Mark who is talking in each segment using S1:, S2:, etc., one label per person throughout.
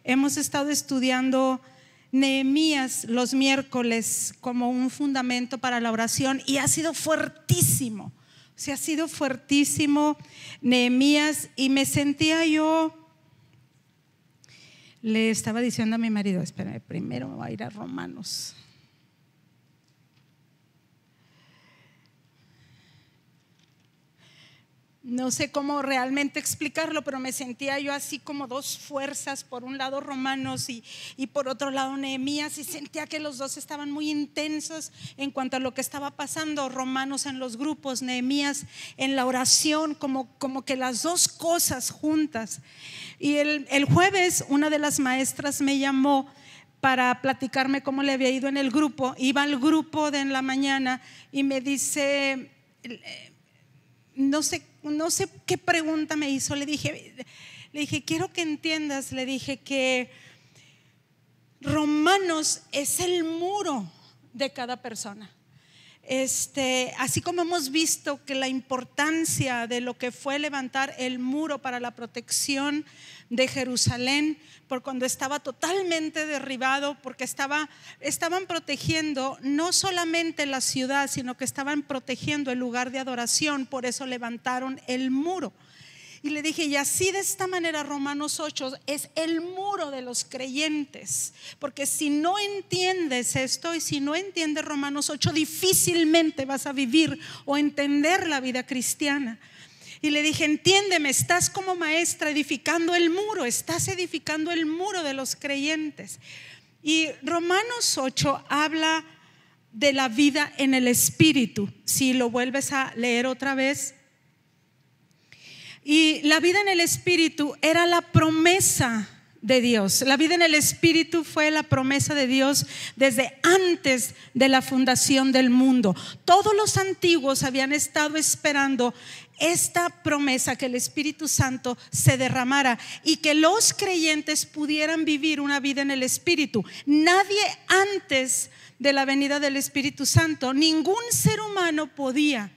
S1: hemos estado estudiando Nehemías los miércoles como un fundamento para la oración y ha sido fuertísimo. Ha sido fuertísimo Nehemías y me sentía yo. Le estaba diciendo a mi marido, espérame, primero me voy a ir a Romanos. No sé cómo realmente explicarlo, pero me sentía yo así como dos fuerzas, por un lado Romanos y por otro lado Nehemías, y sentía que los dos estaban muy intensos en cuanto a lo que estaba pasando. Romanos en los grupos, Nehemías en la oración, como que las dos cosas juntas. Y el jueves una de las maestras me llamó para platicarme cómo le había ido en el grupo. Iba al grupo de en la mañana y me dice, no sé qué pregunta me hizo. Le dije, quiero que entiendas, le dije que Romanos es el muro de cada persona. Así como hemos visto que la importancia de lo que fue levantar el muro para la protección de Jerusalén, por cuando estaba totalmente derribado, porque estaban protegiendo no solamente la ciudad, sino que estaban protegiendo el lugar de adoración, por eso levantaron el muro. Y le dije, y así de esta manera Romanos 8 es el muro de los creyentes, porque si no entiendes esto y si no entiendes Romanos 8, difícilmente vas a vivir o entender la vida cristiana. Y le dije, entiéndeme, estás como maestra edificando el muro, estás edificando el muro de los creyentes. Y Romanos 8 habla de la vida en el Espíritu. Si lo vuelves a leer otra vez. Y la vida en el Espíritu era la promesa de Dios. La vida en el Espíritu fue la promesa de Dios desde antes de la fundación del mundo. Todos los antiguos habían estado esperando esta promesa, que el Espíritu Santo se derramara y que los creyentes pudieran vivir una vida en el Espíritu. Nadie antes de la venida del Espíritu Santo, ningún ser humano podía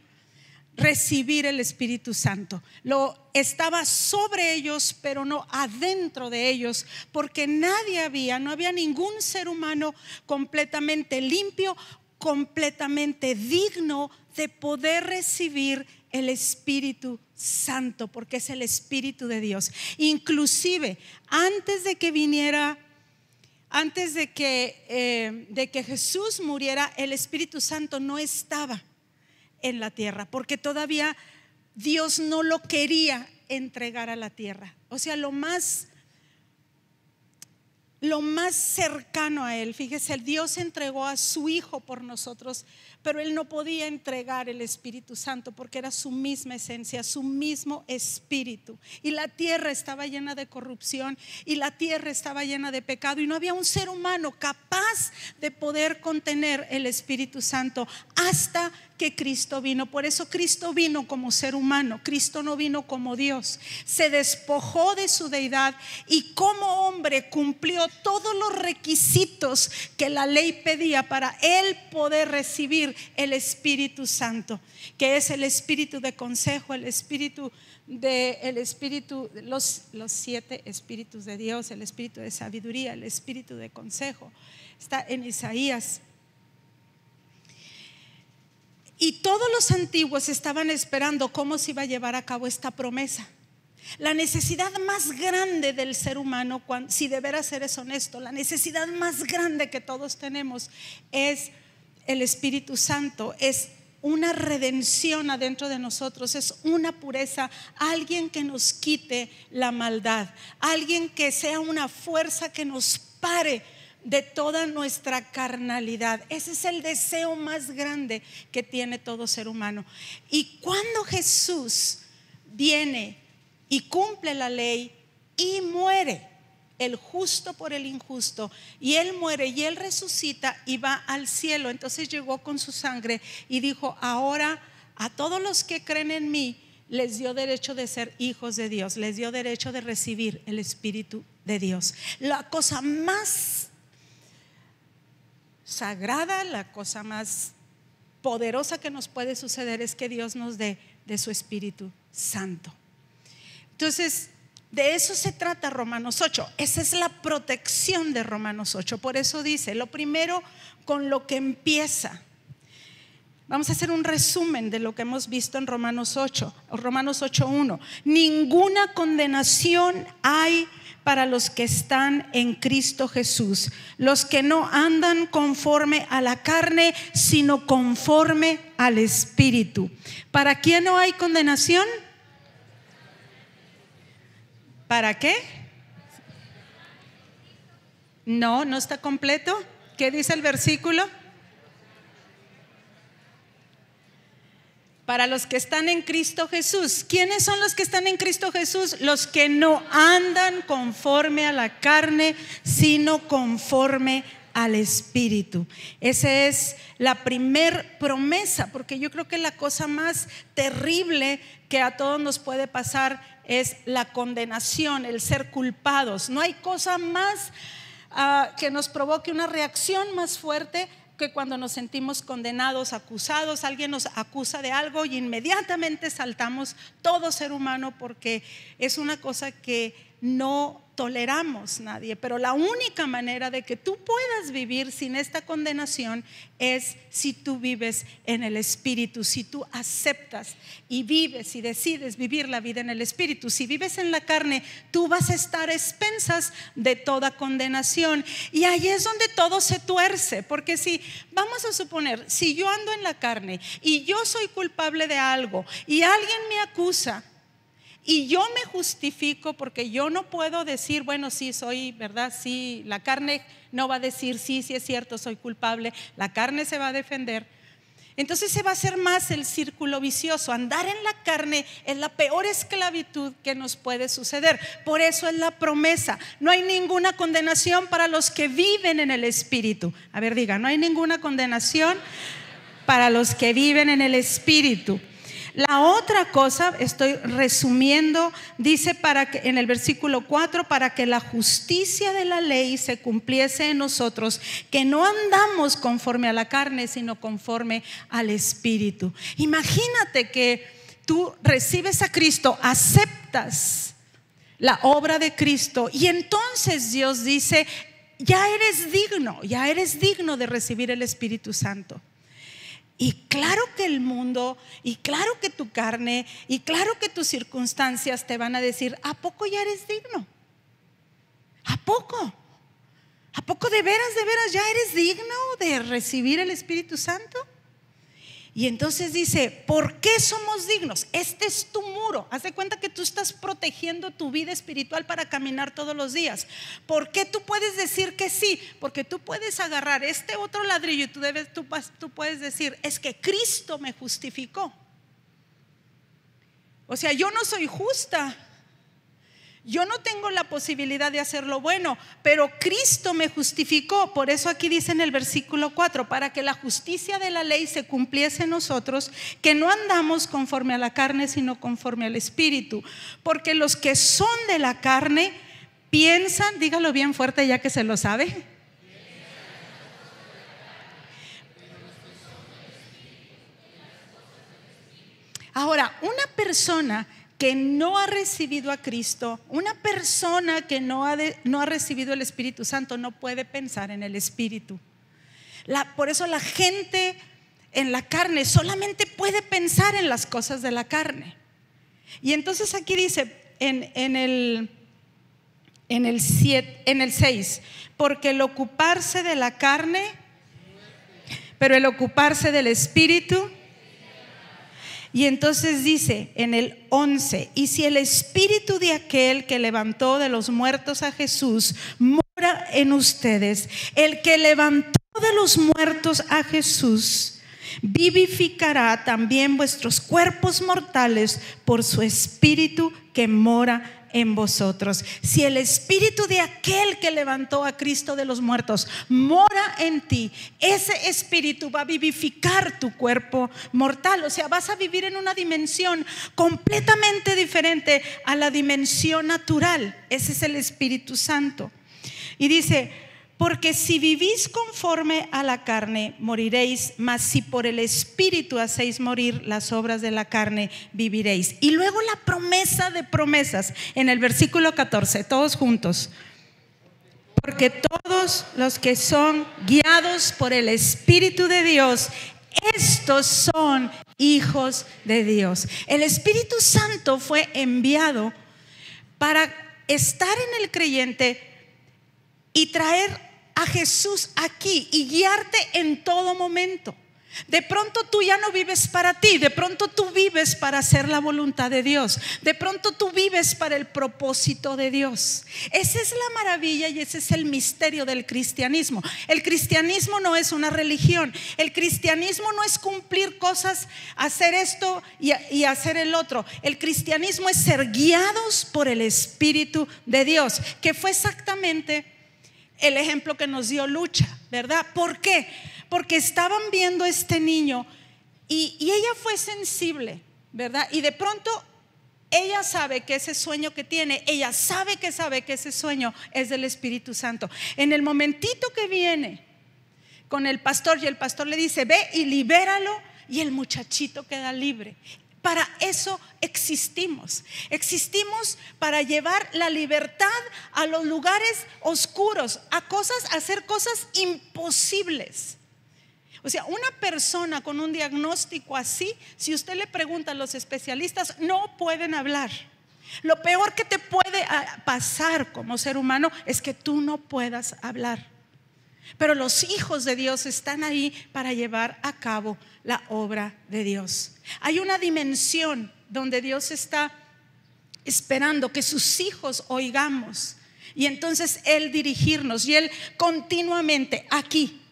S1: recibir el Espíritu Santo. Lo estaba sobre ellos, pero no adentro de ellos, porque no había ningún ser humano completamente limpio, completamente digno de poder recibir el Espíritu Santo, porque es el Espíritu de Dios. Inclusive antes de que Jesús muriera, el Espíritu Santo no estaba en la tierra, porque todavía Dios no lo quería entregar a la tierra. O sea, lo más cercano a Él, fíjese, el Dios entregó a su Hijo por nosotros, pero Él no podía entregar el Espíritu Santo porque era su misma esencia, su mismo Espíritu. Y la tierra estaba llena de corrupción y la tierra estaba llena de pecado, y no había un ser humano capaz de poder contener el Espíritu Santo hasta que Cristo vino. Por eso Cristo vino como ser humano, Cristo no vino como Dios. Se despojó de su deidad y como hombre cumplió todos los requisitos que la ley pedía para él poder recibir el Espíritu Santo, que es el espíritu de consejo, los 7 espíritus de Dios, el espíritu de sabiduría, el espíritu de consejo. Está en Isaías. Y todos los antiguos estaban esperando cómo se iba a llevar a cabo esta promesa. La necesidad más grande del ser humano, si de veras eres honesto, la necesidad más grande que todos tenemos es el Espíritu Santo, es una redención adentro de nosotros, es una pureza, alguien que nos quite la maldad, alguien que sea una fuerza que nos pare de toda nuestra carnalidad. Ese es el deseo más grande que tiene todo ser humano. Y cuando Jesús viene y cumple la ley y muere, el justo por el injusto, y Él muere y Él resucita y va al cielo, entonces llegó con su sangre y dijo: ahora a todos los que creen en mí les dio derecho de ser hijos de Dios, les dio derecho de recibir el Espíritu de Dios. La cosa más sagrada, la cosa más poderosa que nos puede suceder es que Dios nos dé de su Espíritu Santo. Entonces, De eso se trata Romanos 8. Esa es la protección de Romanos 8. Por eso dice, lo primero con lo que empieza. Vamos a hacer un resumen de lo que hemos visto en Romanos 8, Romanos 8:1. Ninguna condenación hay para los que están en Cristo Jesús, los que no andan conforme a la carne, sino conforme al Espíritu. ¿Para quién no hay condenación? ¿Para qué? No, no está completo. ¿Qué dice el versículo? Para los que están en Cristo Jesús. ¿Quiénes son los que están en Cristo Jesús? Los que no andan conforme a la carne, sino conforme al Espíritu. Esa es la primer promesa, porque yo creo que la cosa más terrible que a todos nos puede pasar es la condenación, el ser culpados. No hay cosa más que nos provoque una reacción más fuerte que cuando nos sentimos condenados, acusados. Alguien nos acusa de algo y inmediatamente saltamos, todo ser humano, porque es una cosa que no toleramos nadie. Pero la única manera de que tú puedas vivir sin esta condenación es si tú vives en el Espíritu, si tú aceptas y vives y decides vivir la vida en el Espíritu. Si vives en la carne, tú vas a estar a expensas de toda condenación, y ahí es donde todo se tuerce. Porque si, vamos a suponer, si yo ando en la carne y yo soy culpable de algo y alguien me acusa y yo me justifico, porque yo no puedo decir, bueno, sí soy, ¿verdad? Sí, la carne no va a decir, sí es cierto, soy culpable. La carne se va a defender. Entonces se va a hacer más el círculo vicioso. Andar en la carne es la peor esclavitud que nos puede suceder. Por eso es la promesa. No hay ninguna condenación para los que viven en el Espíritu. A ver, diga, no hay ninguna condenación para los que viven en el Espíritu. La otra cosa, estoy resumiendo, dice en el versículo 4, para que la justicia de la ley se cumpliese en nosotros, que no andamos conforme a la carne, sino conforme al Espíritu. Imagínate que tú recibes a Cristo, aceptas la obra de Cristo, y entonces Dios dice, ya eres digno de recibir el Espíritu Santo. Y claro que el mundo, y claro que tu carne, y claro que tus circunstancias te van a decir, ¿a poco ya eres digno? ¿A poco? ¿A poco de veras ya eres digno de recibir el Espíritu Santo? Y entonces dice, ¿por qué somos dignos? Este es tu muro. Haz de cuenta que tú estás protegiendo tu vida espiritual para caminar todos los días. ¿Por qué tú puedes decir que sí? Porque tú puedes agarrar este otro ladrillo y tú puedes decir, es que Cristo me justificó. O sea, yo no soy justa, yo no tengo la posibilidad de hacer lo bueno, pero Cristo me justificó. Por eso aquí dice en el versículo 4, para que la justicia de la ley se cumpliese en nosotros, que no andamos conforme a la carne, sino conforme al Espíritu. Porque los que son de la carne piensan, dígalo bien fuerte ya que se lo sabe, ahora, una persona que no ha recibido a Cristo, una persona que no ha recibido el Espíritu Santo, no puede pensar en el Espíritu. Por eso la gente en la carne solamente puede pensar en las cosas de la carne. Y entonces aquí dice en el 6, porque el ocuparse de la carne, pero el ocuparse del Espíritu. Y entonces dice en el 11, y si el Espíritu de aquel que levantó de los muertos a Jesús mora en ustedes, el que levantó de los muertos a Jesús vivificará también vuestros cuerpos mortales por su Espíritu que mora en vosotros. Si el Espíritu de aquel que levantó a Cristo de los muertos mora en ti, ese Espíritu va a vivificar tu cuerpo mortal. O sea, vas a vivir en una dimensión completamente diferente a la dimensión natural. Ese es el Espíritu Santo. Y dice, Porque si vivís conforme a la carne, moriréis, mas si por el Espíritu hacéis morir las obras de la carne, viviréis. Y luego la promesa de promesas en el versículo 14, todos juntos. Porque todos los que son guiados por el Espíritu de Dios, estos son hijos de Dios. El Espíritu Santo fue enviado para estar en el creyente y traer a Jesús aquí y guiarte en todo momento. De pronto tú ya no vives para ti, de pronto tú vives para hacer la voluntad de Dios, de pronto tú vives para el propósito de Dios. Esa es la maravilla y ese es el misterio del cristianismo. El cristianismo no es una religión, el cristianismo no es cumplir cosas, hacer esto y hacer el otro. El cristianismo es ser guiados por el Espíritu de Dios, que fue exactamente el ejemplo que nos dio Lucha, ¿verdad? ¿Por qué? Porque estaban viendo a este niño y ella fue sensible, ¿verdad? Y de pronto ella sabe que ese sueño que tiene, ella sabe que ese sueño es del Espíritu Santo. En el momentito que viene con el pastor y el pastor le dice: ve y libéralo, y el muchachito queda libre. Para eso existimos. Existimos para llevar la libertad a los lugares oscuros, a hacer cosas imposibles. O sea, una persona con un diagnóstico así, si usted le pregunta a los especialistas, no pueden hablar. Lo peor que te puede pasar como ser humano es que tú no puedas hablar. Pero los hijos de Dios están ahí para llevar a cabo la obra de Dios. Hay una dimensión donde Dios está esperando que sus hijos oigamos, y entonces Él dirigirnos, y Él continuamente aquí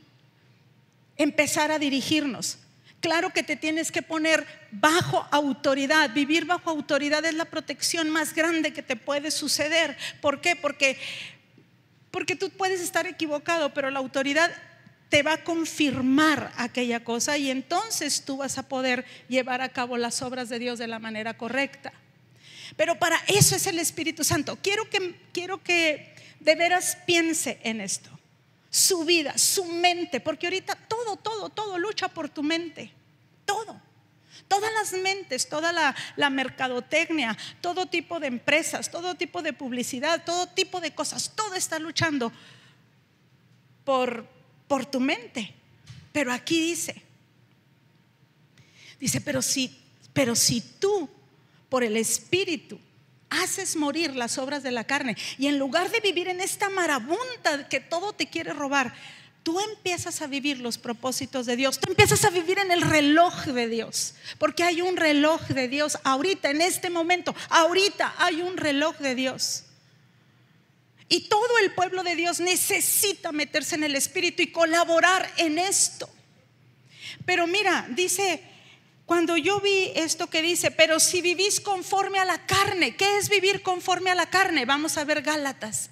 S1: empezar a dirigirnos. Claro que te tienes que poner bajo autoridad. Vivir bajo autoridad es la protección más grande que te puede suceder. ¿Por qué? Porque tú puedes estar equivocado, pero la autoridad te va a confirmar aquella cosa, y entonces tú vas a poder llevar a cabo las obras de Dios de la manera correcta. Pero para eso es el Espíritu Santo. Quiero que de veras piense en esto. Su vida, su mente, porque ahorita todo lucha por tu mente. Todas las mentes, toda la mercadotecnia, todo tipo de empresas, todo tipo de publicidad, todo tipo de cosas, todo está luchando por tu mente. Pero aquí dice, pero si tú por el Espíritu haces morir las obras de la carne, y en lugar de vivir en esta marabunta que todo te quiere robar, tú empiezas a vivir los propósitos de Dios. Tú empiezas a vivir en el reloj de Dios, porque hay un reloj de Dios ahorita, en este momento. Ahorita hay un reloj de Dios, y todo el pueblo de Dios necesita meterse en el Espíritu y colaborar en esto. Pero mira, dice, cuando yo vi esto que dice, pero si vivís conforme a la carne. ¿Qué es vivir conforme a la carne? Vamos a ver Gálatas,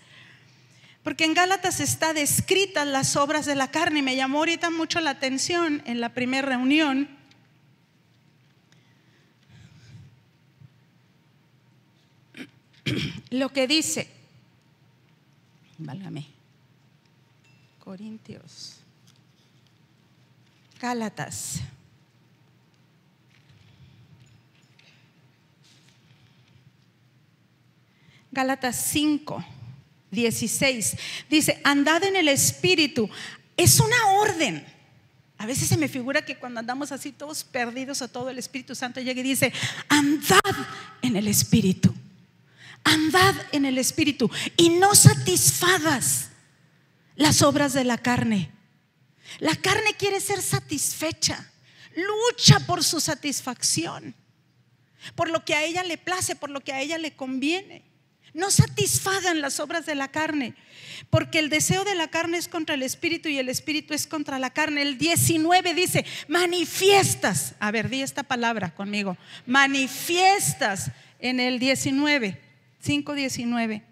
S1: porque en Gálatas está descritas las obras de la carne. Y me llamó ahorita mucho la atención en la primera reunión lo que dice, válgame, Corintios, Gálatas, Gálatas 5:16 dice: andad en el Espíritu. Es una orden. A veces se me figura que cuando andamos así todos perdidos a todo, el Espíritu Santo llega y dice: andad en el Espíritu. Andad en el Espíritu y no satisfagas las obras de la carne. La carne quiere ser satisfecha, lucha por su satisfacción, por lo que a ella le place, por lo que a ella le conviene. No satisfagan las obras de la carne, porque el deseo de la carne es contra el Espíritu y el Espíritu es contra la carne. El 19 dice: manifiestas. A ver, di esta palabra conmigo: manifiestas. En el 5:19,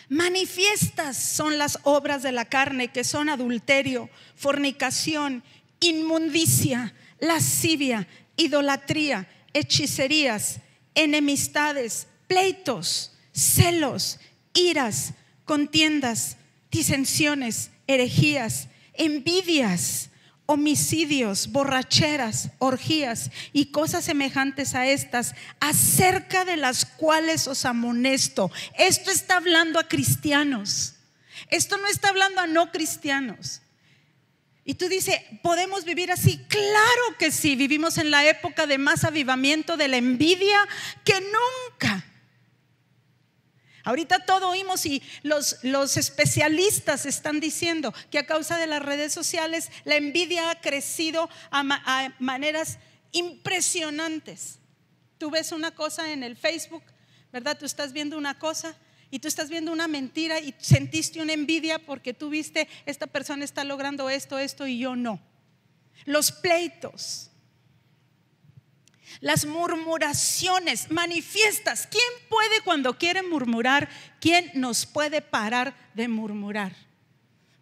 S1: manifiestas son las obras de la carne, que son adulterio, fornicación, inmundicia, lascivia, idolatría, hechicerías, enemistades, pleitos, celos, iras, contiendas, disensiones, herejías, envidias, homicidios, borracheras, orgías y cosas semejantes a estas, acerca de las cuales os amonesto. Esto está hablando a cristianos. Esto no está hablando a no cristianos. Y tú dices, ¿podemos vivir así? Claro que sí. Vivimos en la época de más avivamiento de la envidia que nunca. Ahorita todo oímos y los especialistas están diciendo que a causa de las redes sociales la envidia ha crecido a maneras impresionantes. Tú ves una cosa en el Facebook, ¿verdad? Tú estás viendo una cosa y tú estás viendo una mentira y sentiste una envidia porque tú viste, esta persona está logrando esto y yo no. Los pleitos, las murmuraciones manifiestas. ¿Quién puede cuando quiere murmurar? ¿Quién nos puede parar de murmurar?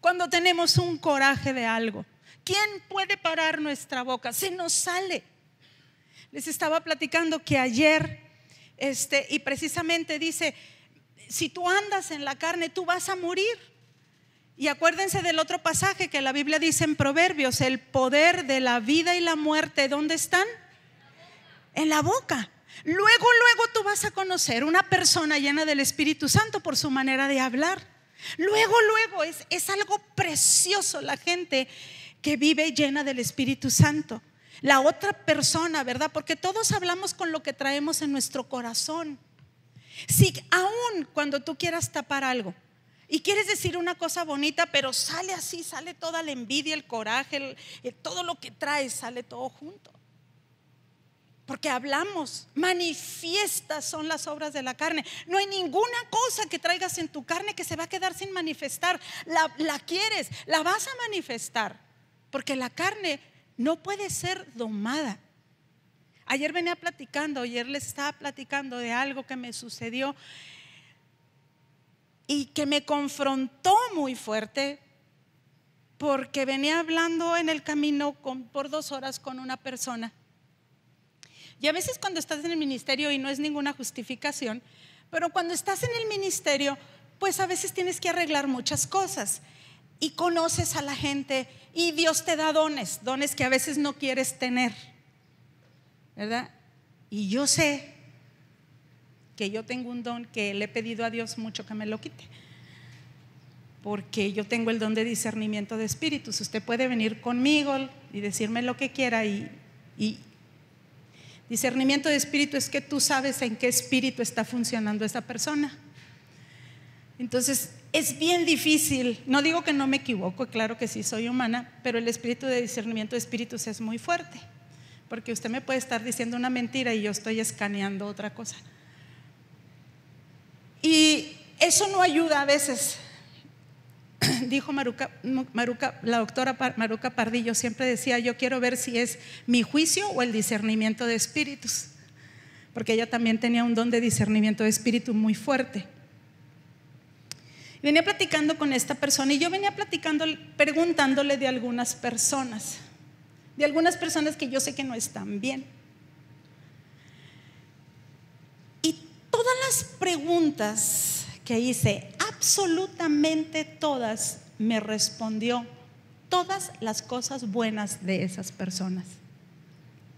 S1: Cuando tenemos un coraje de algo, ¿quién puede parar nuestra boca? Se nos sale. Les estaba platicando que ayer y precisamente dice, si tú andas en la carne, tú vas a morir. Y acuérdense del otro pasaje que la Biblia dice en Proverbios, el poder de la vida y la muerte, ¿dónde están? En la boca. Luego tú vas a conocer una persona llena del Espíritu Santo por su manera de hablar. Luego es algo precioso la gente que vive llena del Espíritu Santo. La otra persona, ¿verdad? Porque todos hablamos con lo que traemos en nuestro corazón. Si aún cuando tú quieras tapar algo y quieres decir una cosa bonita, pero sale así, sale toda la envidia, el coraje, todo lo que traes, sale todo junto. Porque hablamos, manifiestas son las obras de la carne. No hay ninguna cosa que traigas en tu carne que se va a quedar sin manifestar. La quieres, la vas a manifestar. Porque la carne no puede ser domada. Ayer les estaba platicando de algo que me sucedió y que me confrontó muy fuerte, porque venía hablando en el camino por 2 horas con una persona. Y a veces cuando estás en el ministerio, y no es ninguna justificación, pero cuando estás en el ministerio, pues a veces tienes que arreglar muchas cosas y conoces a la gente y Dios te da dones que a veces no quieres tener, ¿verdad? Y yo sé que yo tengo un don que le he pedido a Dios mucho que me lo quite, porque yo tengo el don de discernimiento de espíritus. Usted puede venir conmigo y decirme lo que quiera y discernimiento de espíritu es que tú sabes en qué espíritu está funcionando esa persona. Entonces es bien difícil. No digo que no me equivoco, claro que sí, soy humana, pero el espíritu de discernimiento de espíritus es muy fuerte, porque usted me puede estar diciendo una mentira y yo estoy escaneando otra cosa. Y eso no ayuda a veces. Dijo Maruca, la doctora Maruca Pardillo siempre decía, yo quiero ver si es mi juicio o el discernimiento de espíritus, porque ella también tenía un don de discernimiento de espíritu muy fuerte. Venía platicando con esta persona y yo venía preguntándole de algunas personas que yo sé que no están bien. Y todas las preguntas que hice, absolutamente todas, me respondió todas las cosas buenas de esas personas.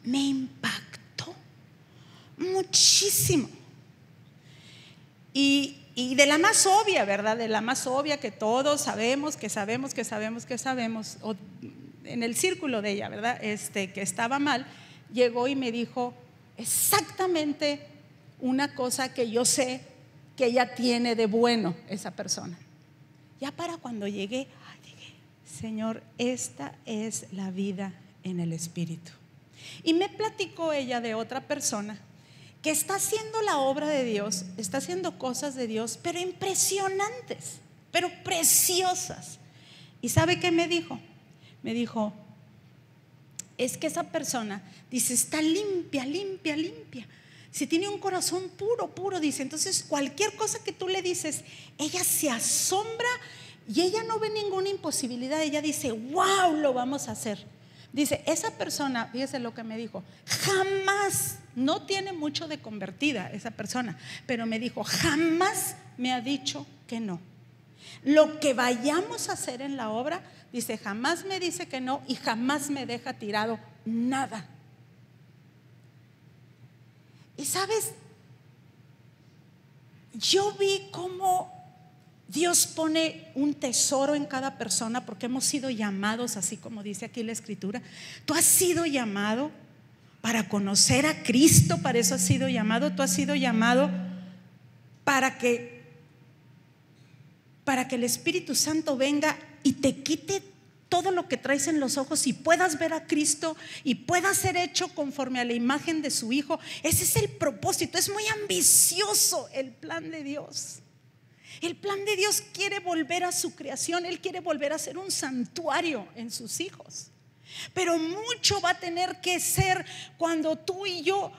S1: Me impactó muchísimo. Y de la más obvia, ¿verdad? De la más obvia que todos sabemos, o en el círculo de ella, ¿verdad? Que estaba mal, llegó y me dijo exactamente una cosa que yo sé que ella tiene de bueno, esa persona. Ya para cuando llegué, dije, Señor, esta es la vida en el Espíritu. Y me platicó ella de otra persona que está haciendo la obra de Dios, está haciendo cosas de Dios, pero impresionantes, pero preciosas. ¿Y sabe qué me dijo? Me dijo, es que esa persona, dice, está limpia. Si tiene un corazón puro, dice, entonces cualquier cosa que tú le dices, ella se asombra y ella no ve ninguna imposibilidad. Ella dice, wow, lo vamos a hacer. Dice, esa persona, fíjese lo que me dijo, jamás, no tiene mucho de convertida esa persona, pero me dijo, jamás me ha dicho que no. Lo que vayamos a hacer en la obra, dice, jamás me dice que no y jamás me deja tirado nada. Y sabes, yo vi cómo Dios pone un tesoro en cada persona, porque hemos sido llamados, así como dice aquí la Escritura. Tú has sido llamado para conocer a Cristo, para eso has sido llamado. Tú has sido llamado para que el Espíritu Santo venga y te quite todo lo que traes en los ojos y puedas ver a Cristo y pueda ser hecho conforme a la imagen de su Hijo. Ese es el propósito. Es muy ambicioso el plan de Dios. El plan de Dios quiere volver a su creación. Él quiere volver a ser un santuario en sus hijos. Pero mucho va a tener que ser cuando tú y yo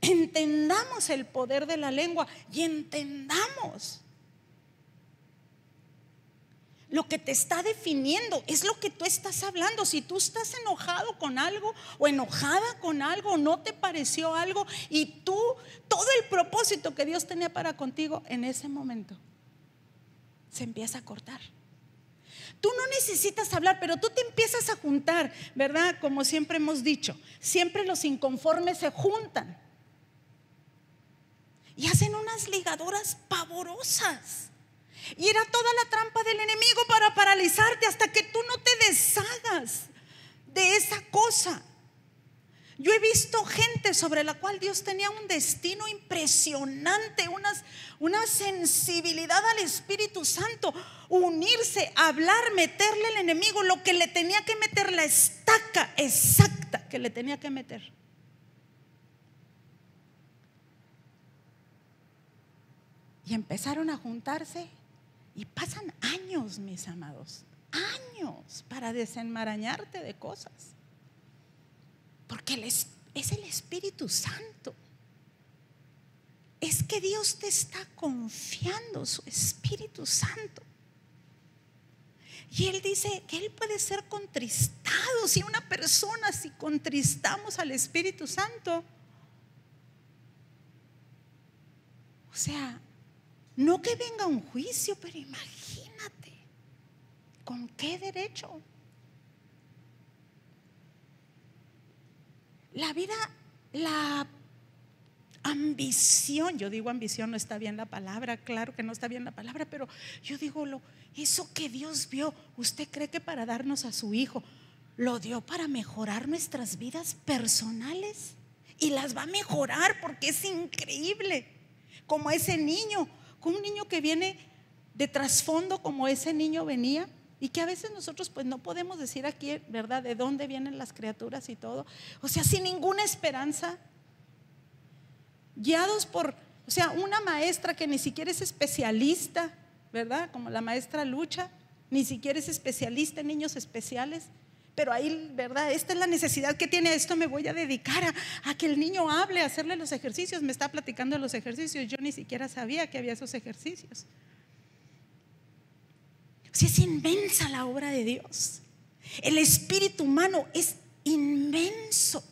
S1: entendamos el poder de la lengua y entendamos lo que te está definiendo. Es lo que tú estás hablando. Si tú estás enojado con algo o enojada con algo, no te pareció algo, y tú, todo el propósito que Dios tenía para contigo en ese momento se empieza a cortar. Tú no necesitas hablar, pero tú te empiezas a juntar, ¿verdad? Como siempre hemos dicho, siempre los inconformes se juntan y hacen unas ligaduras pavorosas. Y era toda la trampa del enemigo para paralizarte hasta que tú no te deshagas de esa cosa. Yo he visto gente sobre la cual Dios tenía un destino impresionante, una sensibilidad al Espíritu Santo, unirse, hablar, meterle al enemigo lo que le tenía que meter, la estaca exacta que le tenía que meter. Y empezaron a juntarse y pasan años, mis amados, años para desenmarañarte de cosas. Porque es el Espíritu Santo. Es que Dios te está confiando su Espíritu Santo. Y Él dice que Él puede ser contristado. Si una persona, si contristamos al Espíritu Santo, o sea, no que venga un juicio, pero imagínate, ¿con qué derecho? La vida, la ambición, yo digo ambición, no está bien la palabra, claro que no está bien la palabra, pero yo digo, eso que Dios vio, ¿usted cree que para darnos a su Hijo lo dio para mejorar nuestras vidas personales? Y las va a mejorar porque es increíble. Como ese niño, con un niño que viene de trasfondo, como ese niño venía. Y que a veces nosotros pues no podemos decir aquí, ¿verdad?, de dónde vienen las criaturas y todo. O sea, sin ninguna esperanza, guiados por, o sea, una maestra que ni siquiera es especialista, ¿verdad? Como la maestra Lucha, ni siquiera es especialista en niños especiales. Pero ahí, ¿verdad? Esta es la necesidad que tiene. A esto me voy a dedicar, a que el niño hable, a hacerle los ejercicios. Me está platicando de los ejercicios. Yo ni siquiera sabía que había esos ejercicios. Si es inmensa la obra de Dios. El espíritu humano es inmenso.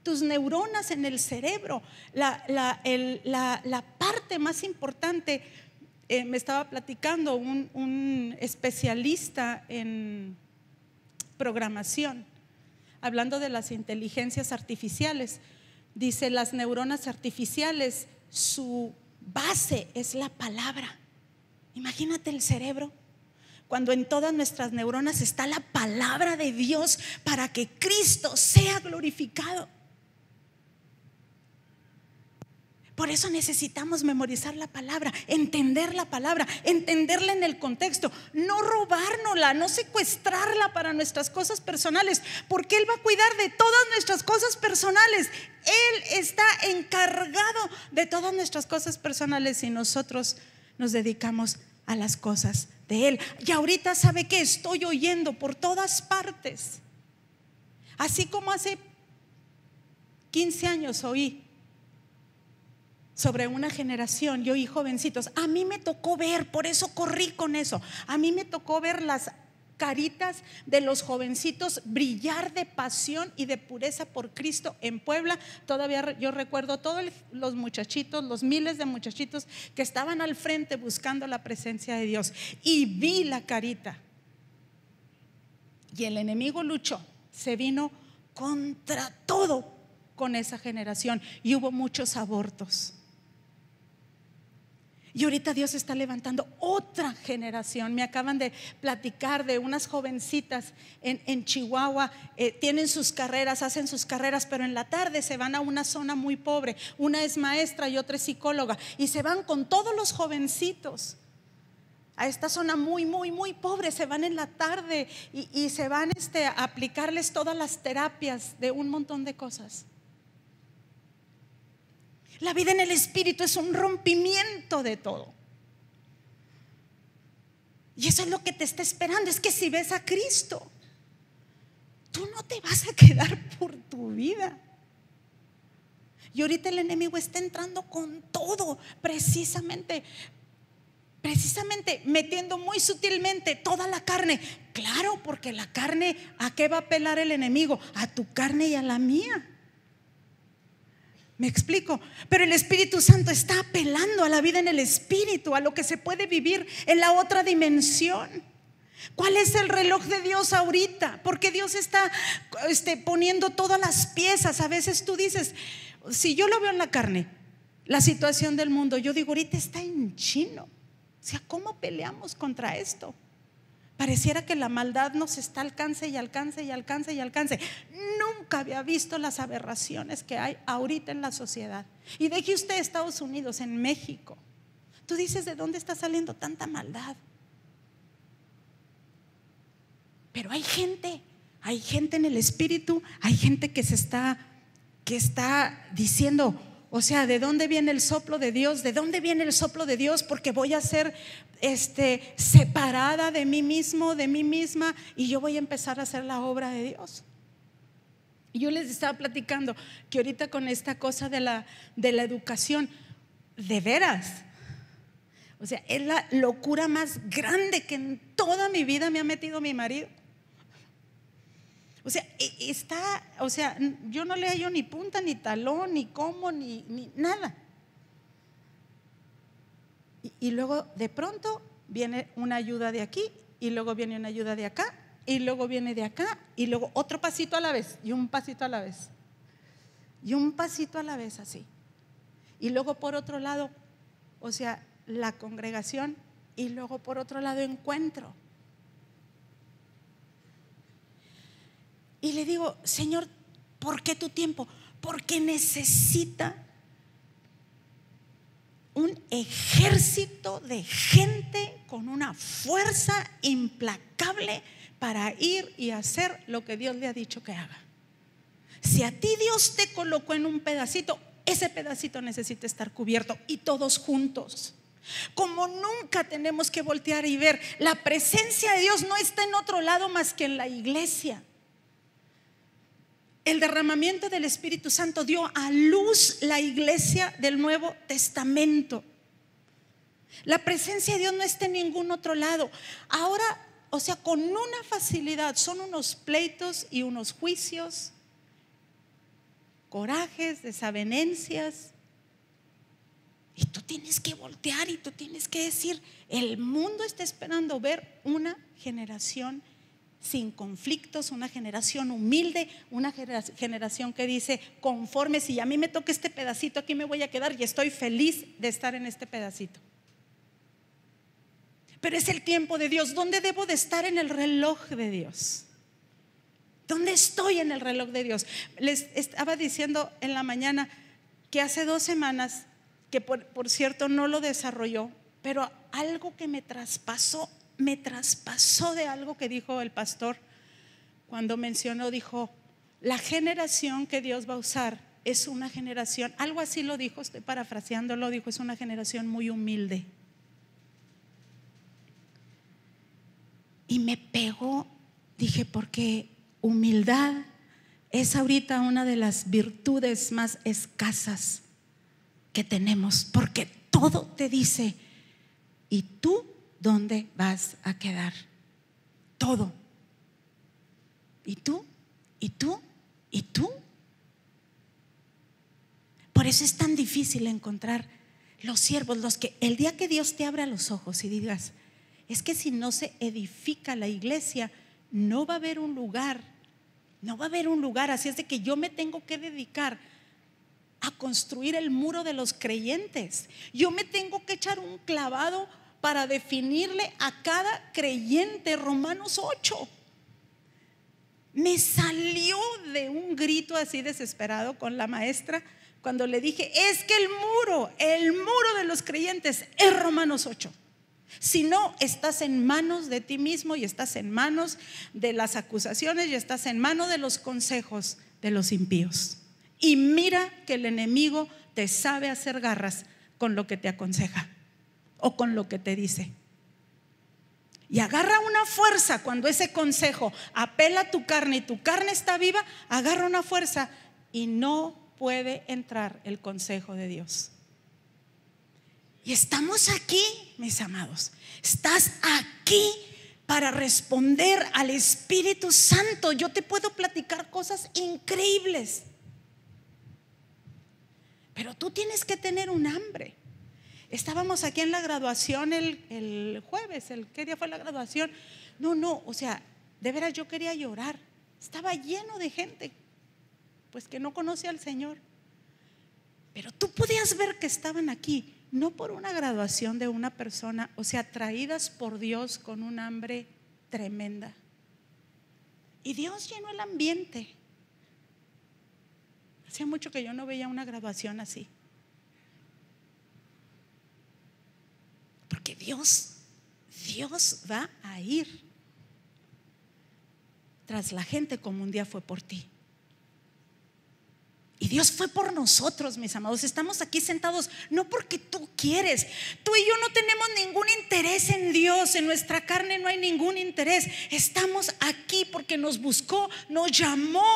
S1: Tus neuronas en el cerebro, la parte más importante, me estaba platicando un especialista en programación, hablando de las inteligencias artificiales. Dice, las neuronas artificiales, su base es la palabra. Imagínate el cerebro, cuando en todas nuestras neuronas está la palabra de Dios para que Cristo sea glorificado. Por eso necesitamos memorizar la palabra, entender la palabra, entenderla en el contexto, no robárnosla, no secuestrarla para nuestras cosas personales, porque Él va a cuidar de todas nuestras cosas personales. Él está encargado de todas nuestras cosas personales y nosotros nos dedicamos a las cosas de Él. Y ahorita, ¿sabe qué? Estoy oyendo por todas partes, así como hace 15 años oí sobre una generación, yo oí jovencitos. A mí me tocó ver, por eso corrí con eso. A mí me tocó ver las caritas de los jovencitos brillar de pasión y de pureza por Cristo en Puebla. Todavía yo recuerdo todos los muchachitos, los miles de muchachitos que estaban al frente buscando la presencia de Dios, y vi la carita. Y el enemigo luchó, se vino contra todo con esa generación, y hubo muchos abortos. Y ahorita Dios está levantando otra generación. Me acaban de platicar de unas jovencitas en Chihuahua, tienen sus carreras, hacen sus carreras, pero en la tarde se van a una zona muy pobre. Una es maestra y otra es psicóloga, y se van con todos los jovencitos a esta zona muy, muy, muy pobre. Se van en la tarde y se van a aplicarles todas las terapias de un montón de cosas. La vida en el Espíritu es un rompimiento de todo. Y eso es lo que te está esperando. Es que si ves a Cristo, tú no te vas a quedar por tu vida. Y ahorita el enemigo está entrando con todo, precisamente metiendo muy sutilmente toda la carne. Claro, porque la carne, ¿a qué va a apelar el enemigo? A tu carne y a la mía. ¿Me explico? Pero el Espíritu Santo está apelando a la vida en el Espíritu, a lo que se puede vivir en la otra dimensión. ¿Cuál es el reloj de Dios ahorita? Porque Dios está poniendo todas las piezas. A veces tú dices, si yo lo veo en la carne, la situación del mundo, yo digo, ahorita está en chino. O sea, ¿cómo peleamos contra esto? Pareciera que la maldad nos está alcance y alcance y alcance y alcance. Nunca había visto las aberraciones que hay ahorita en la sociedad. Y deje usted Estados Unidos, en México. Tú dices, ¿de dónde está saliendo tanta maldad? Pero hay gente en el Espíritu, hay gente que está diciendo, o sea, ¿de dónde viene el soplo de Dios? ¿De dónde viene el soplo de Dios? Porque voy a ser separada de mí mismo, de mí misma, y yo voy a empezar a hacer la obra de Dios. Y yo les estaba platicando que ahorita con esta cosa de la educación, de veras, o sea, es la locura más grande que en toda mi vida me ha metido mi marido. O sea, yo no le hallo ni punta, ni talón, ni cómo, ni nada. Y luego de pronto viene una ayuda de aquí, y luego viene una ayuda de acá, y luego viene de acá, y luego otro pasito a la vez, y un pasito a la vez, y un pasito a la vez, así. Y luego por otro lado, o sea, la congregación, y luego por otro lado encuentro. Y le digo, Señor, ¿por qué tu tiempo? Porque necesita un ejército de gente con una fuerza implacable para ir y hacer lo que Dios le ha dicho que haga. Si a ti Dios te colocó en un pedacito, ese pedacito necesita estar cubierto, y todos juntos. Como nunca tenemos que voltear y ver, la presencia de Dios no está en otro lado más que en la iglesia. El derramamiento del Espíritu Santo dio a luz la iglesia del Nuevo Testamento. La presencia de Dios no está en ningún otro lado. Ahora, o sea, con una facilidad, son unos pleitos y unos juicios, corajes, desavenencias. Y tú tienes que voltear y tú tienes que decir, el mundo está esperando ver una generación sin conflictos, una generación humilde, una generación que dice, conforme, si a mí me toca este pedacito, aquí me voy a quedar, y estoy feliz de estar en este pedacito. Pero es el tiempo de Dios. ¿Dónde debo de estar en el reloj de Dios? ¿Dónde estoy en el reloj de Dios? Les estaba diciendo en la mañana que hace 2 semanas, que por cierto no lo desarrolló, pero algo que me traspasó de algo que dijo el pastor cuando mencionó, dijo, la generación que Dios va a usar es una generación, algo así lo dijo, estoy parafraseándolo, dijo, es una generación muy humilde. Y me pegó, dije, porque humildad es ahorita una de las virtudes más escasas que tenemos, porque todo te dice, ¿y tú dónde vas a quedar? todo. ¿Y tú? ¿Y tú? ¿Y tú? Por eso es tan difícil encontrar los siervos, los que el día que Dios te abra los ojos y digas, es que si no se edifica la iglesia, no va a haber un lugar, no va a haber un lugar. Así es de que yo me tengo que dedicar a construir el muro de los creyentes. Yo me tengo que echar un clavado para definirle a cada creyente. Romanos 8 me salió de un grito así desesperado con la maestra cuando le dije, es que el muro de los creyentes es Romanos 8. Si no, estás en manos de ti mismo y estás en manos de las acusaciones y estás en manos de los consejos de los impíos. Y mira que el enemigo te sabe hacer garras con lo que te aconseja o con lo que te dice. Y agarra una fuerza cuando ese consejo apela a tu carne y tu carne está viva, agarra una fuerza y no puede entrar el consejo de Dios. Y estamos aquí, mis amados. Estás aquí para responder al Espíritu Santo. Yo te puedo platicar cosas increíbles, pero tú tienes que tener un hambre. Estábamos aquí en la graduación el jueves. ¿Qué día fue la graduación? No, o sea, de veras yo quería llorar. Estaba lleno de gente pues que no conocía al Señor. Pero tú podías ver que estaban aquí, no por una graduación de una persona, o sea, traídas por Dios con un hambre tremenda. Y Dios llenó el ambiente. Hacía mucho que yo no veía una graduación así. Porque Dios va a ir tras la gente como un día fue por ti. Y Dios fue por nosotros, mis amados. Estamos aquí sentados no porque tú quieres. Tú y yo no tenemos ningún interés en Dios. En nuestra carne no hay ningún interés. Estamos aquí porque nos buscó, nos llamó,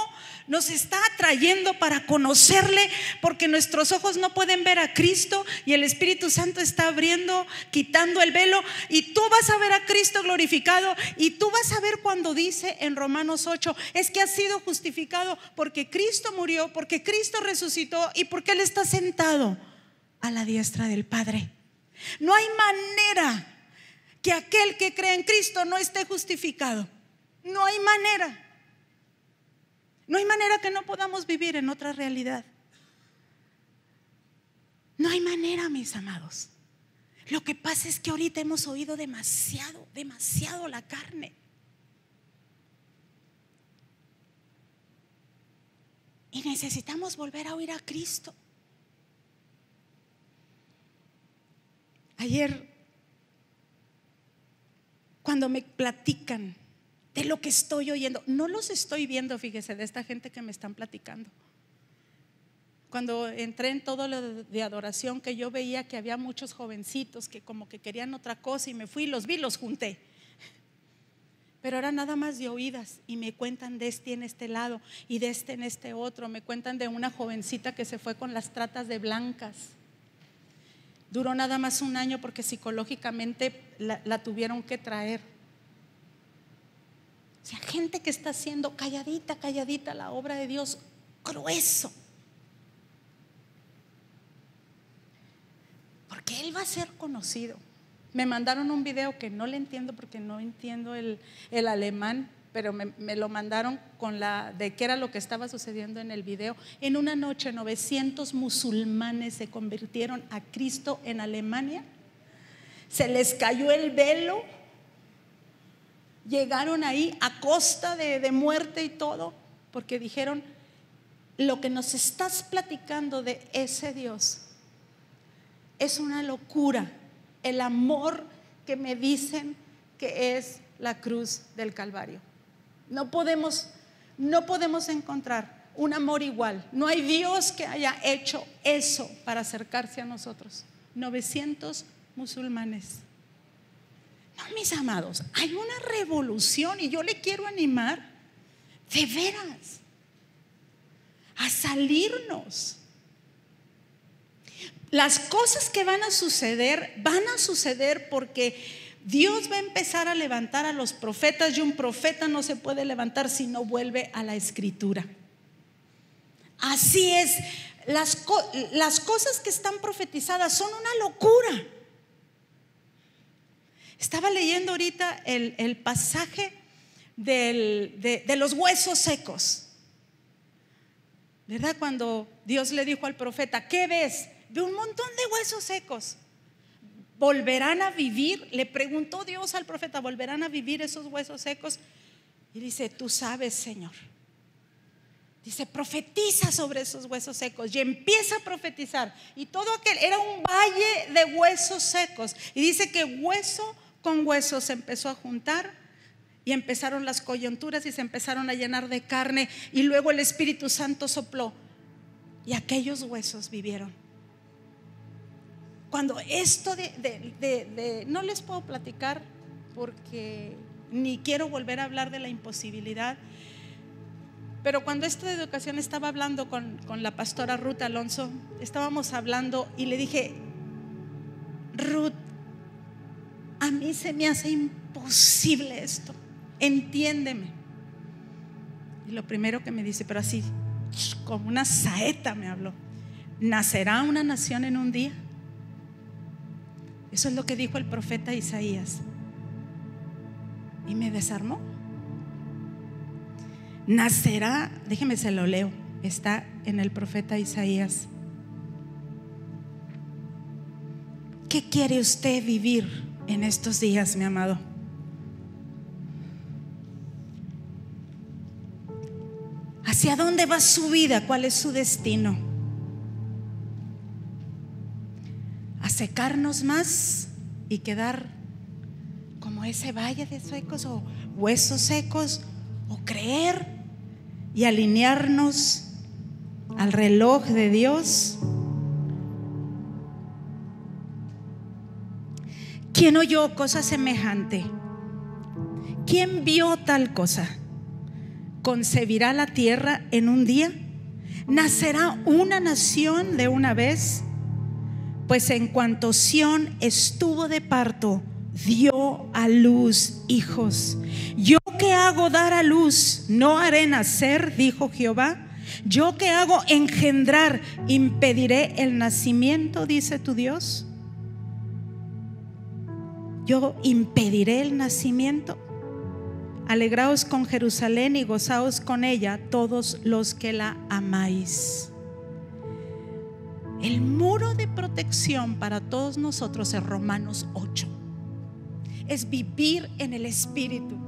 S1: nos está atrayendo para conocerle, porque nuestros ojos no pueden ver a Cristo y el Espíritu Santo está abriendo, quitando el velo, y tú vas a ver a Cristo glorificado. Y tú vas a ver cuando dice en Romanos 8, es que has sido justificado porque Cristo murió, porque Cristo resucitó y porque Él está sentado a la diestra del Padre. No hay manera que aquel que cree en Cristo no esté justificado. No hay manera. No hay manera que no podamos vivir en otra realidad. No hay manera, mis amados. Lo que pasa es que ahorita hemos oído demasiado la carne. Y necesitamos volver a oír a Cristo. Ayer, cuando me platican de lo que estoy oyendo, no los estoy viendo, fíjese, de esta gente que me están platicando. Cuando entré en todo lo de adoración, que yo veía que había muchos jovencitos que como que querían otra cosa, y me fui, los vi, los junté. Pero era nada más de oídas, y me cuentan de este en este lado y de este en este otro. Me cuentan de una jovencita que se fue con las tratas de blancas. Duró nada más 1 año porque psicológicamente la tuvieron que traer. O sea, gente que está haciendo calladita la obra de Dios, grueso. Porque Él va a ser conocido. Me mandaron un video que no le entiendo porque no entiendo el alemán, pero me lo mandaron con de qué era lo que estaba sucediendo en el video. En una noche 900 musulmanes se convirtieron a Cristo en Alemania. Se les cayó el velo. Llegaron ahí a costa de muerte y todo, porque dijeron: lo que nos estás platicando de ese Dios es una locura. El amor que me dicen que es la cruz del Calvario. No podemos encontrar un amor igual. No hay Dios que haya hecho eso para acercarse a nosotros. 900 musulmanes. No, mis amados, hay una revolución, y yo le quiero animar de veras a salirnos. Las cosas que van a suceder porque Dios va a empezar a levantar a los profetas, y un profeta no se puede levantar si no vuelve a la escritura. Así es, las cosas que están profetizadas son una locura. Estaba leyendo ahorita el pasaje de los huesos secos, ¿verdad? Cuando Dios le dijo al profeta: ¿qué ves? De un montón de huesos secos. ¿Volverán a vivir? Le preguntó Dios al profeta: ¿volverán a vivir esos huesos secos? Y dice: tú sabes, Señor. Dice: profetiza sobre esos huesos secos. Y empieza a profetizar. Y todo aquel era un valle de huesos secos. Y dice que hueso con hueso se empezó a juntar, y empezaron las coyunturas y se empezaron a llenar de carne. Y luego el Espíritu Santo sopló, y aquellos huesos vivieron. Cuando esto no les puedo platicar, porque ni quiero volver a hablar de la imposibilidad, pero cuando esto de educación estaba hablando con la pastora Ruth Alonso, estábamos hablando y le dije: Ruth, a mí se me hace imposible esto, entiéndeme. Y lo primero que me dice, pero así como una saeta me habló: ¿nacerá una nación en un día? Eso es lo que dijo el profeta Isaías. Y me desarmó. Nacerá, déjeme se lo leo, está en el profeta Isaías. ¿Qué quiere usted vivir en estos días, mi amado? ¿Hacia dónde va su vida? ¿Cuál es su destino? ¿A secarnos más y quedar como ese valle de secos o huesos secos? ¿O creer y alinearnos al reloj de Dios? ¿Quién oyó cosa semejante? ¿Quién vio tal cosa? ¿Concebirá la tierra en un día? ¿Nacerá una nación de una vez? Pues en cuanto Sión estuvo de parto, dio a luz hijos. Yo que hago dar a luz, no haré nacer, dijo Jehová. Yo que hago engendrar, impediré el nacimiento, dice tu Dios. Yo impediré el nacimiento. Alegraos con Jerusalén y gozaos con ella todos los que la amáis. El muro de protección para todos nosotros es Romanos 8. Es vivir en el Espíritu.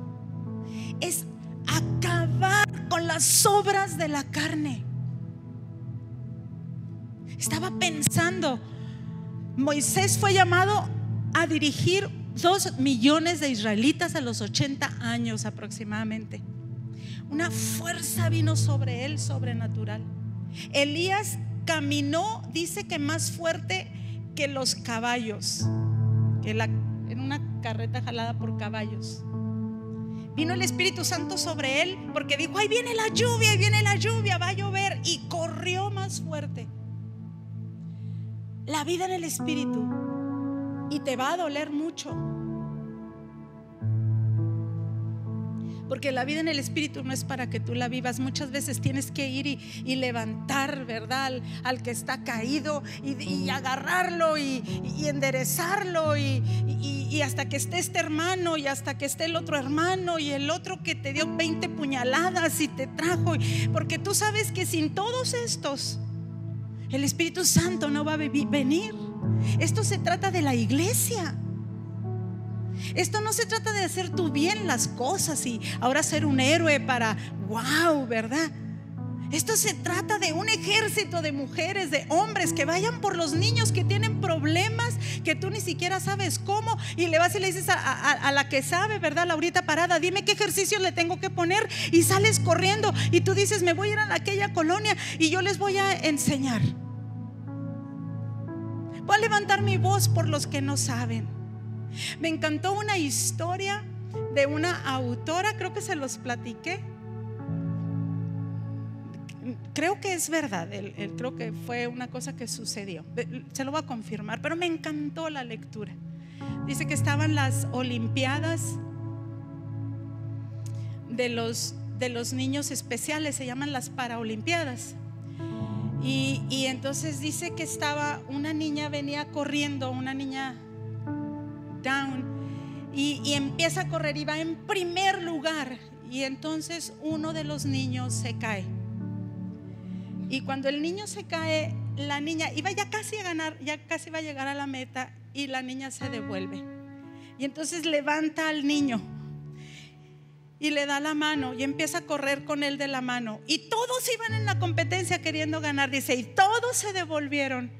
S1: Es acabar con las obras de la carne. Estaba pensando, Moisés fue llamado a dirigir 2 millones de israelitas a los 80 años aproximadamente. Una fuerza vino sobre él sobrenatural. Elías caminó, dice que más fuerte que los caballos, en una carreta jalada por caballos. Vino el Espíritu Santo sobre él porque dijo: ahí viene la lluvia, va a llover, y corrió más fuerte. La vida en el Espíritu, y te va a doler mucho, porque la vida en el Espíritu no es para que tú la vivas. Muchas veces tienes que ir y levantar, ¿verdad?, al que está caído, y agarrarlo y enderezarlo, y hasta que esté este hermano, y hasta que esté el otro hermano, y el otro que te dio 20 puñaladas y te trajo, porque tú sabes que sin todos estos el Espíritu Santo no va a venir. Esto se trata de la iglesia. Esto no se trata de hacer tú bien las cosas y ahora ser un héroe para wow, ¿verdad? Esto se trata de un ejército de mujeres, de hombres que vayan por los niños que tienen problemas que tú ni siquiera sabes cómo, y le vas y le dices a la que sabe, ¿verdad? Laurita Parada, dime qué ejercicios le tengo que poner, y sales corriendo y tú dices: me voy a ir a aquella colonia y yo les voy a enseñar. Voy a levantar mi voz por los que no saben. Me encantó una historia de una autora, creo que se los platiqué, creo que es verdad, creo que fue una cosa que sucedió, se lo voy a confirmar, pero me encantó la lectura. Dice que estaban las olimpiadas de los niños especiales, se llaman las paraolimpiadas. Y entonces dice que estaba una niña, venía corriendo, una niña down, y empieza a correr y va en primer lugar. Y entonces uno de los niños se cae. Y cuando el niño se cae, la niña iba ya casi a ganar, ya casi va a llegar a la meta, y la niña se devuelve. Y entonces levanta al niño y le da la mano y empieza a correr con él de la mano. Y todos iban en la competencia queriendo ganar, dice, y todos se devolvieron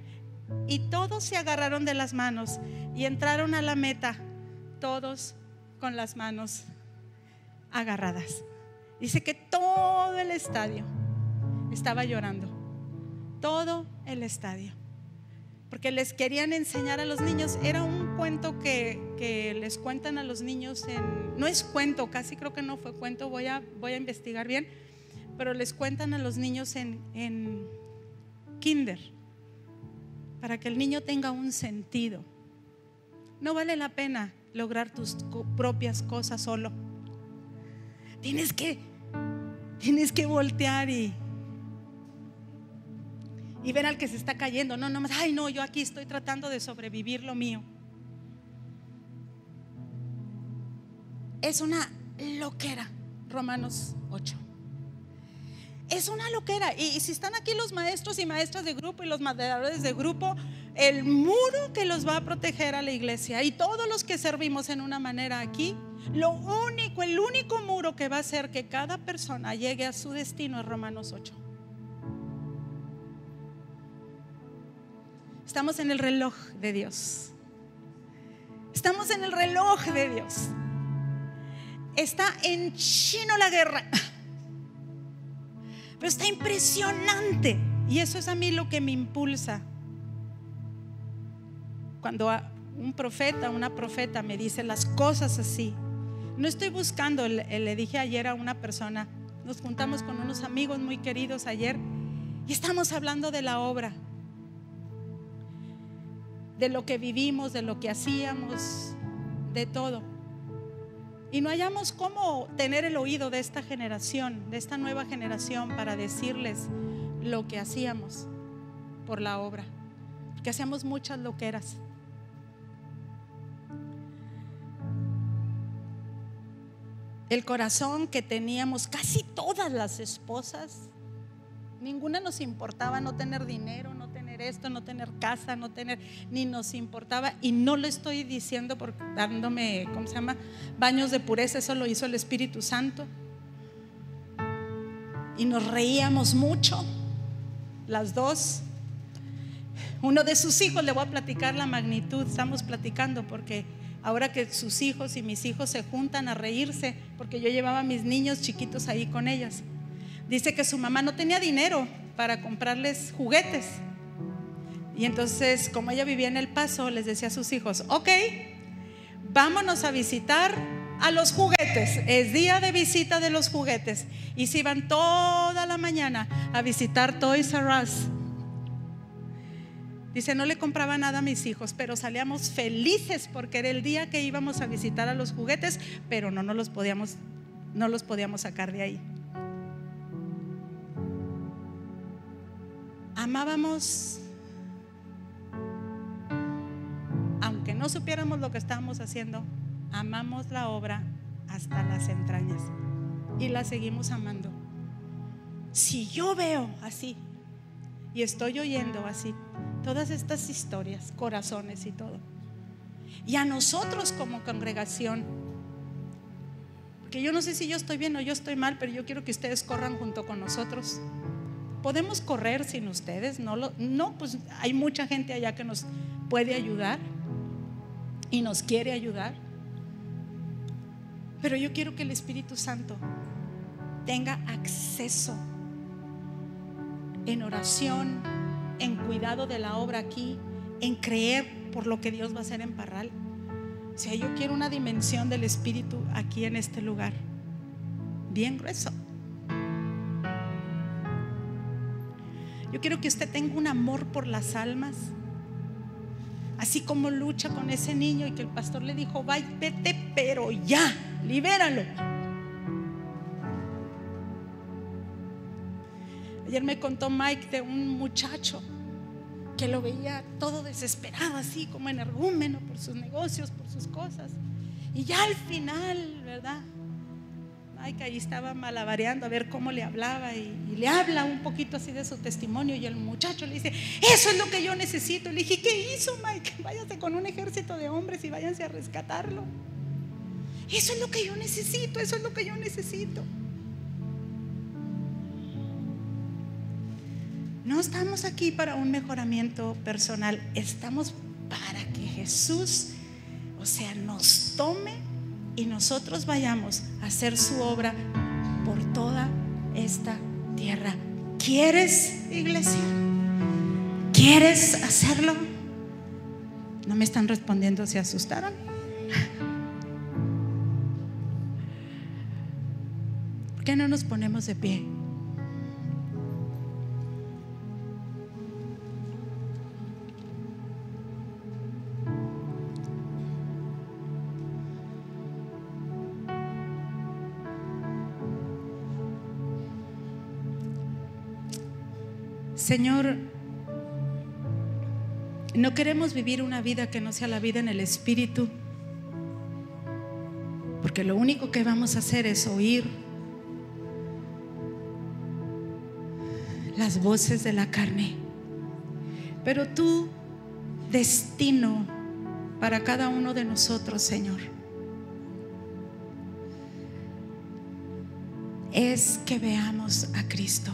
S1: y todos se agarraron de las manos y entraron a la meta, todos con las manos agarradas. Dice que todo el estadio estaba llorando, todo el estadio, porque les querían enseñar a los niños. Era un cuento que les cuentan a los niños no es cuento, casi creo que no fue cuento, voy a investigar bien, pero les cuentan a los niños en kinder, para que el niño tenga un sentido. No vale la pena lograr tus propias cosas solo. Tienes que voltear y ver al que se está cayendo. No, nomás, ay no, yo aquí estoy tratando de sobrevivir lo mío. Es una loquera, Romanos 8. Es una loquera. Y si están aquí los maestros y maestras de grupo y los moderadores de grupo, el muro que los va a proteger a la iglesia y todos los que servimos en una manera aquí, el único muro que va a hacer que cada persona llegue a su destino es Romanos 8. Estamos en el reloj de Dios. Estamos en el reloj de Dios. Está en chino la guerra, pero está impresionante. Y eso es a mí lo que me impulsa. Cuando un profeta, una profeta me dice las cosas así, no estoy buscando. Le dije ayer a una persona, nos juntamos con unos amigos muy queridos ayer y estamos hablando de la obra, de lo que vivimos, de lo que hacíamos, de todo. Y no hallamos cómo tener el oído de esta generación, de esta nueva generación, para decirles lo que hacíamos por la obra, que hacíamos muchas loqueras. El corazón que teníamos casi todas las esposas, ninguna nos importaba no tener dinero, no tener esto, no tener casa, no tener, ni nos importaba. Y no lo estoy diciendo por dándome, ¿cómo se llama?, baños de pureza. Eso lo hizo el Espíritu Santo. Y nos reíamos mucho, las dos. Uno de sus hijos, le voy a platicar la magnitud. Estamos platicando porque ahora que sus hijos y mis hijos se juntan a reírse, porque yo llevaba a mis niños chiquitos ahí con ellas. Dice que su mamá no tenía dinero para comprarles juguetes. Y entonces, como ella vivía en El Paso, les decía a sus hijos: ok, vámonos a visitar a los juguetes. Es día de visita de los juguetes. Y se iban toda la mañana a visitar Toys R Us. Dice, no le compraba nada a mis hijos, pero salíamos felices porque era el día que íbamos a visitar a los juguetes, pero no los podíamos sacar de ahí. Amábamos, aunque no supiéramos lo que estábamos haciendo, amamos la obra hasta las entrañas y la seguimos amando. Si yo veo así y estoy oyendo así todas estas historias, corazones y todo, y a nosotros como congregación, porque yo no sé si yo estoy bien o yo estoy mal, pero yo quiero que ustedes corran junto con nosotros. ¿Podemos correr sin ustedes? No, pues hay mucha gente allá que nos puede ayudar y nos quiere ayudar, pero yo quiero que el Espíritu Santo tenga acceso en oración, en cuidado de la obra aquí, en creer por lo que Dios va a hacer en Parral. O sea, yo quiero una dimensión del Espíritu aquí en este lugar, bien grueso. Yo quiero que usted tenga un amor por las almas. así como lucha con ese niño y que el pastor le dijo: vete, pero ya, libéralo. Ayer me contó Mike de un muchacho que lo veía todo desesperado, así como energúmeno por sus negocios, por sus cosas. Y ya al final, ¿verdad? Mike ahí estaba malabareando a ver cómo le hablaba y le habla un poquito así de su testimonio, y el muchacho le dice: eso es lo que yo necesito. Le dije: ¿qué hizo, Mike? Váyase con un ejército de hombres y váyanse a rescatarlo. Eso es lo que yo necesito, eso es lo que yo necesito. No estamos aquí para un mejoramiento personal, estamos para que Jesús, nos tome y nosotros vayamos a hacer su obra por toda esta tierra. ¿Quieres, iglesia? ¿Quieres hacerlo? No me están respondiendo, ¿se asustaron? ¿Por qué no nos ponemos de pie? Señor, no queremos vivir una vida que no sea la vida en el Espíritu, porque lo único que vamos a hacer es oír las voces de la carne. Pero tu destino para cada uno de nosotros, Señor, es que veamos a Cristo,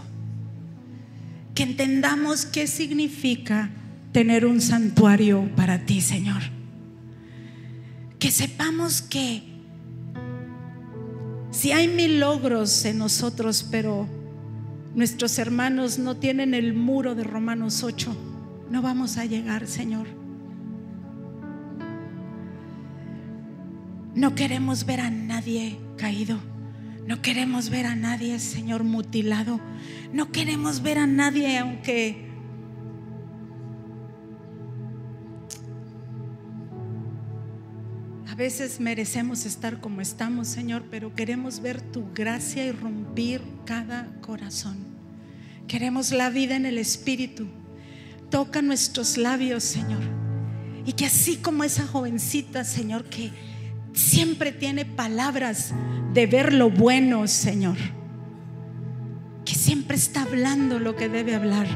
S1: que entendamos qué significa tener un santuario para ti, Señor. Que sepamos que si hay 1000 logros en nosotros, pero nuestros hermanos no tienen el muro de Romanos 8, no vamos a llegar, Señor. No queremos ver a nadie caído. No queremos ver a nadie, Señor, mutilado. No queremos ver a nadie, aunque a veces merecemos estar como estamos, Señor, pero queremos ver tu gracia irrumpir cada corazón. Queremos la vida en el Espíritu. Toca nuestros labios, Señor, y que así como esa jovencita, Señor, que siempre tiene palabras de ver lo bueno, Señor, que siempre está hablando lo que debe hablar,